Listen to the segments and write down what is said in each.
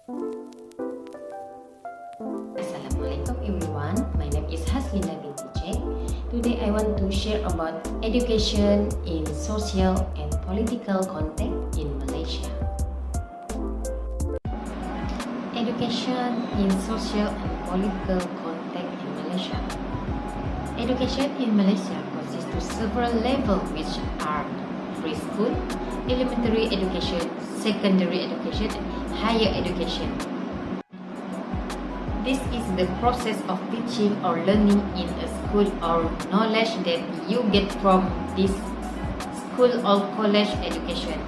Assalamualaikum everyone, my name is Haslina binti Jack. Today I want to share about education in social and political context in Malaysia. Education in social and political context in Malaysia. Education in Malaysia consists of several levels which are preschool, elementary education, secondary education, and higher education. This is the process of teaching or learning in a school or knowledge that you get from this school or college education.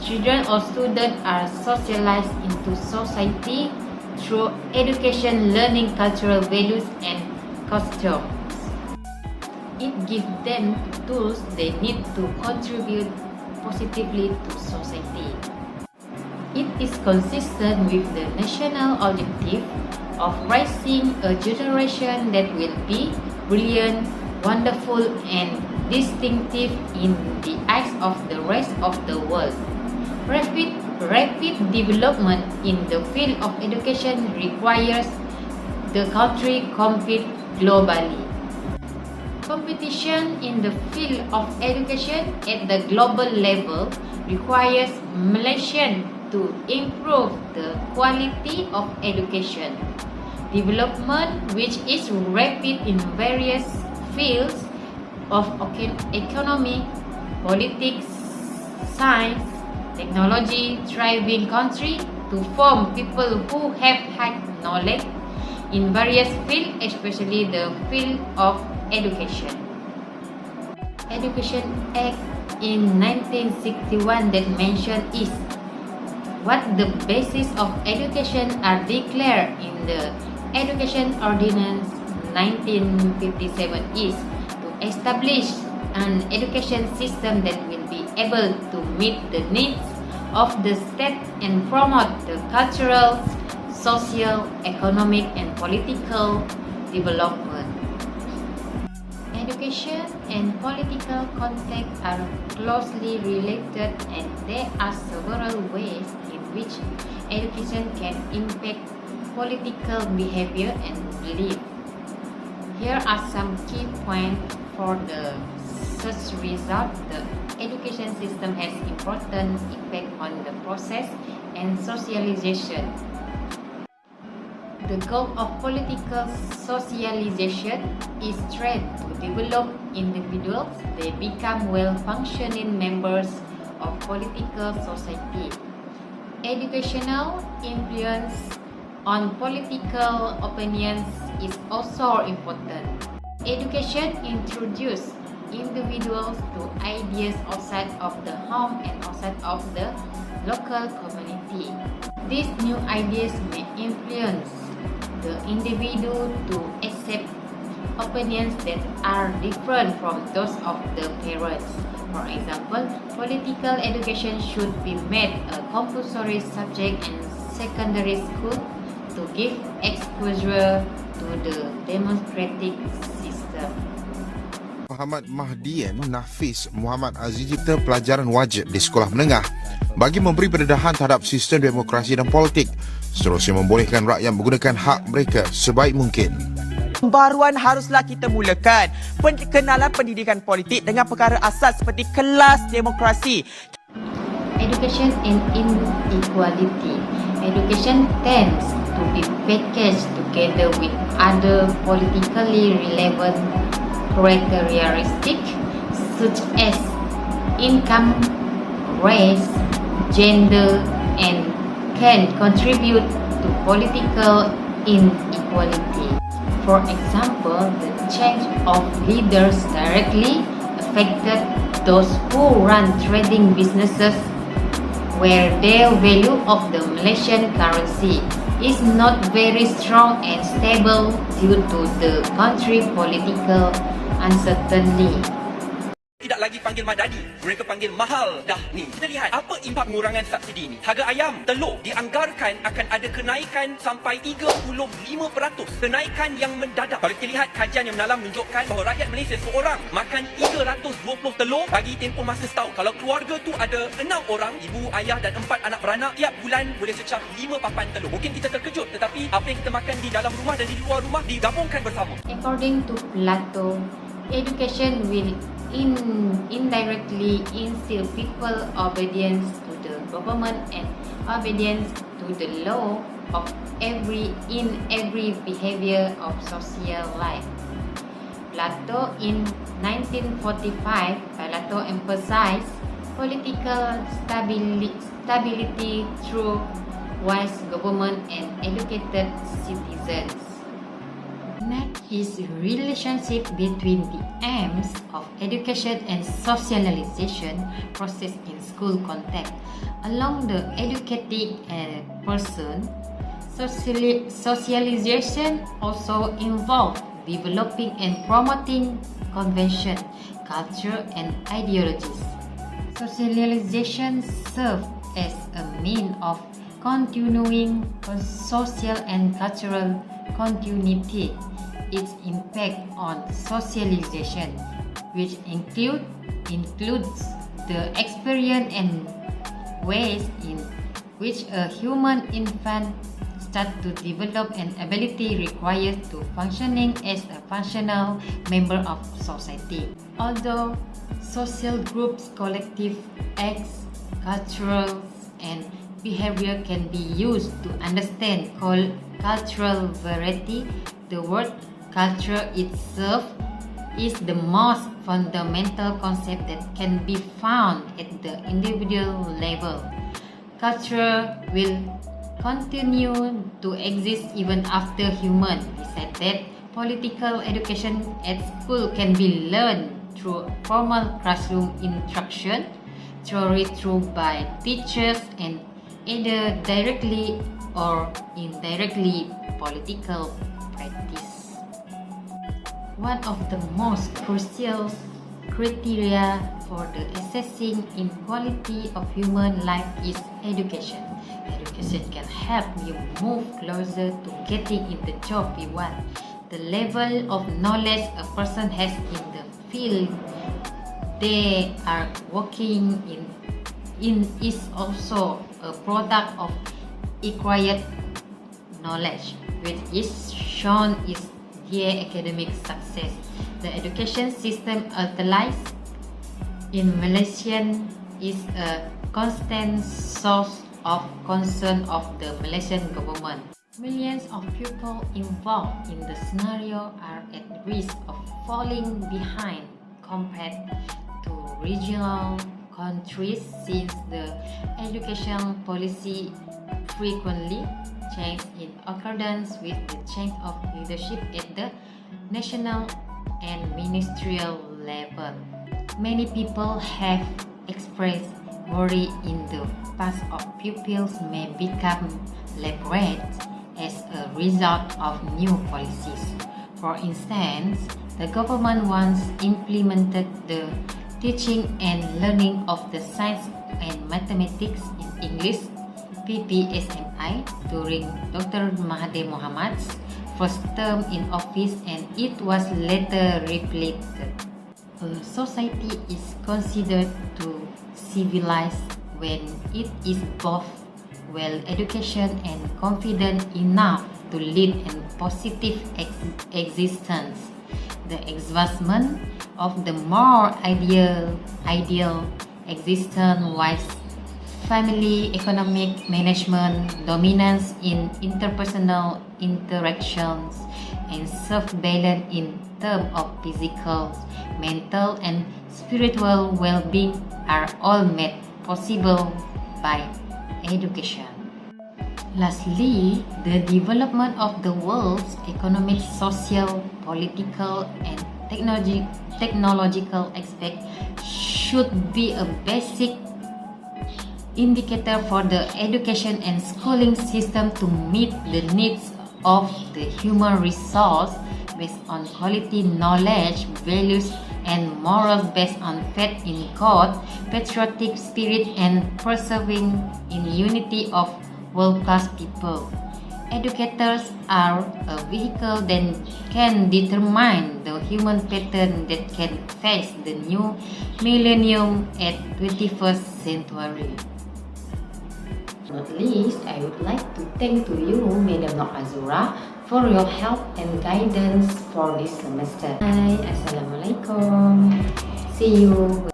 Children or students are socialized into society through education, learning cultural values and customs. It gives them tools they need to contribute positively to society. It is consistent with the national objective of raising a generation that will be brilliant, wonderful, and distinctive in the eyes of the rest of the world. Rapid development in the field of education requires the country compete globally. Competition in the field of education at the global level requires Malaysians to improve the quality of education. Development, which is rapid in various fields of economy, politics, science, technology, thriving country to form people who have high knowledge in various fields, especially the field of education. Education Act in 1961 that mentioned is what the basis of education are declared in the Education Ordinance 1957 is to establish an education system that will be able to meet the needs of the state and promote the cultural, social, economic, and political development. Education and political context are closely related, and there are several ways in which education can impact political behavior and belief. Here are some key points for the search result. The education system has important effect on the process and socialization. The goal of political socialization is to develop individuals. They become well-functioning members of political society. Educational influence on political opinions is also important. Education introduces individuals to ideas outside of the home and outside of the local community. These new ideas may influence the individual to accept opinions that are different from those of the parents. For example, political education should be made a compulsory subject in secondary school to give exposure to the democratic system. Muhammad Mahdian Nafis Muhammad Aziz cipta pelajaran wajib di sekolah menengah bagi memberi pendedahan terhadap sistem demokrasi dan politik, seterusnya membolehkan rakyat menggunakan hak mereka sebaik mungkin. Pembaruan haruslah kita mulakan pengenalan pendidikan politik dengan perkara asas seperti kelas demokrasi. Education and inequality. Education tends to be packaged together with other politically relevant characteristics such as income, race, gender, and can contribute to political inequality. For example, the change of leaders directly affected those who run trading businesses where their value of the Malaysian currency is not very strong and stable due to the country political uncertainty. Tidak lagi panggil Madani, mereka panggil mahal dah ni. Kita lihat apa impak pengurangan subsidi ni. Harga ayam, telur dianggarkan akan ada kenaikan sampai 35%. Kenaikan yang mendadak. Kalau kita lihat kajian yang mendalam menunjukkan bahawa rakyat Malaysia seorang makan 320 telur bagi tempoh masa setahun. Kalau keluarga tu ada 6 orang, ibu, ayah dan 4 anak beranak, tiap bulan boleh cecah 5 papan telur. Mungkin kita terkejut, tetapi apa yang kita makan di dalam rumah dan di luar rumah digabungkan bersama. According to Plato, education will indirectly instill people obedience to the government and obedience to the law of every behavior of social life. Plato in 1945, Plato emphasized political stability through wise government and educated citizens. Next is relationship between the aims of education and socialization process in school context. Along the educating person, socialization also involves developing and promoting convention, culture, and ideologies. Socialization serves as a means of continuing social and cultural continuity. Its impact on socialization, which includes the experience and ways in which a human infant starts to develop an ability required to functioning as a functional member of society. Although social groups, collective acts, cultural and behavior can be used to understand cultural variety, the word culture itself is the most fundamental concept that can be found at the individual level. Culture will continue to exist even after human. Besides that, political education at school can be learned through formal classroom instruction, theory through by teachers, and either directly or indirectly political practice. One of the most crucial criteria for the assessing inequality of human life is education. Education can help you move closer to getting in the job you want. The level of knowledge a person has in the field they are working in is also a product of acquired knowledge, which is shown is their academic success. The education system utilized in Malaysia is a constant source of concern of the Malaysian government. Millions of people involved in the scenario are at risk of falling behind compared to regional countries since the education policy frequently change in accordance with the change of leadership at the national and ministerial level. Many people have expressed worry in the past of pupils may become literate as a result of new policies. For instance, the government once implemented the teaching and learning of the science and mathematics in English PPSMI during Dr. Mahathir Mohamad's first term in office, and it was later repeated. A society is considered to civilized when it is both well-educated and confident enough to lead a positive existence. The advancement of the more ideal existence wise family, economic management, dominance in interpersonal interactions, and self-balance in terms of physical, mental, and spiritual well-being are all made possible by education. Lastly, the development of the world's economic, social, political, and technological aspect should be a basic indicator for the education and schooling system to meet the needs of the human resource based on quality knowledge, values, and morals based on faith in God, patriotic spirit, and persevering in unity of world-class people. Educators are a vehicle that can determine the human pattern that can face the new millennium at 21st century. Not least, I would like to thank to you, Madam Nok Azura, for your help and guidance for this semester. Hi, Assalamualaikum. See you.